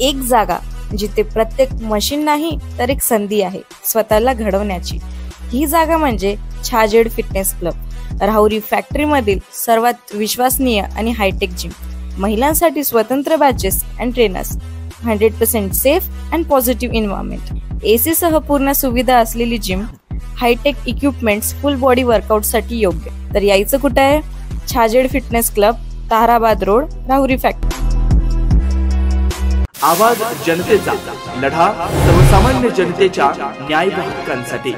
एक जागा जिथे प्रत्येक मशीन नाही तर एक संधी आहे स्वतःला घडवण्याची। ही जागा म्हणजे Chhajed fitness club, Rahuri factory मधील सर्वात विश्वसनीय आणि हायटेक जिम। महिलांसाठी स्वतंत्र batches and trainers, 100% safe and positive environment, AC सह पूर्ण सुविधा असलेली gym, hitech equipments, full body workout साठी योग्य। तर यायचं कुठे आहे? Chhajed fitness club, Tarabad road, Rahuri factory. आवाज जनतेचा, लढा सर्वसामान्य जनतेच्या न्याय व हक्कांसाठी।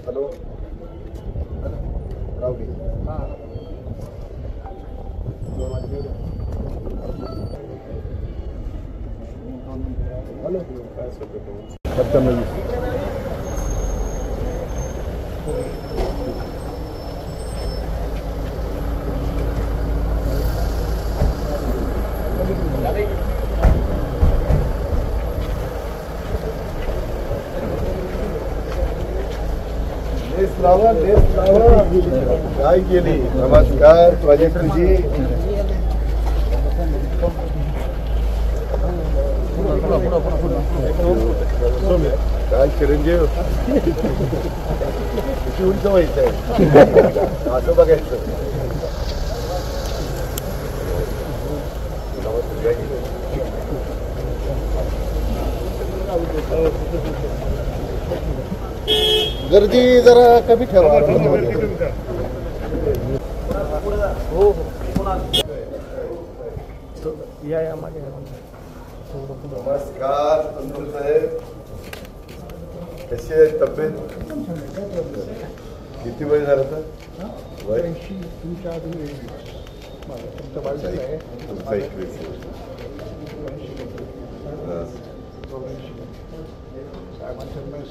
हॅलो काय केली? नमस्कार प्राजक्ताजी। काय चिरंजीव किती उंच व्हायचंय असं बघायचं। गर्दी जरा कमी ठेवा। नमस्कार तंत्र साहेब, कशी आहे तब्येत? किती वय झालं तर? वय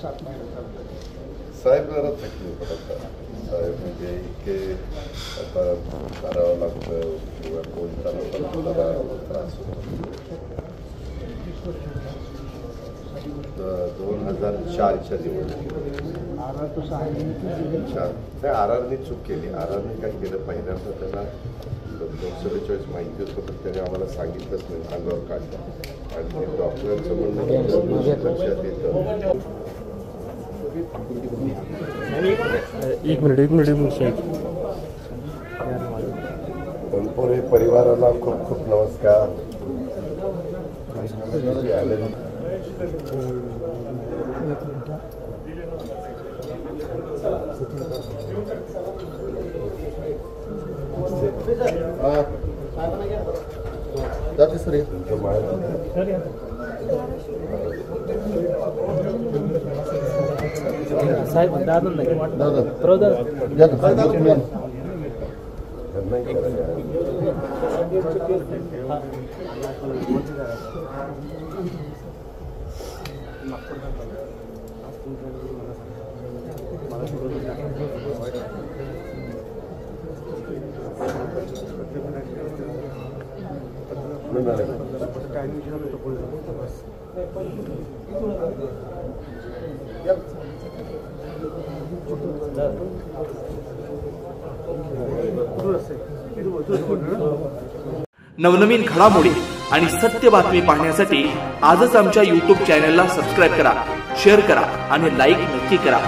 7 महिने साहेब जरा थकले आता। साहेब म्हणजे इतके आता करावं लागतं किंवा कोण चालवताना त्रास होतो। 2004च्या आरआरने चूक केली। आरआरने काय केलं, पहिल्यांदा त्यांना लोकसभेच्या वेळेस माहिती होतं पण त्याने आम्हाला सांगितलंच नाही, अंगावर काढलं। आणि डॉक्टरांचं म्हणणं लक्षात येतं। एक मिनिट संपूर्ण परिवाराला खूप खूप नमस्कार। जाते सर साहेब नवनवीन घडामोडी आणि सत्य बातमी पाहण्यासाठी आजच आमच्या YouTube चॅनलला सबस्क्राइब करा, शेअर करा आणि लाईक नक्की करा।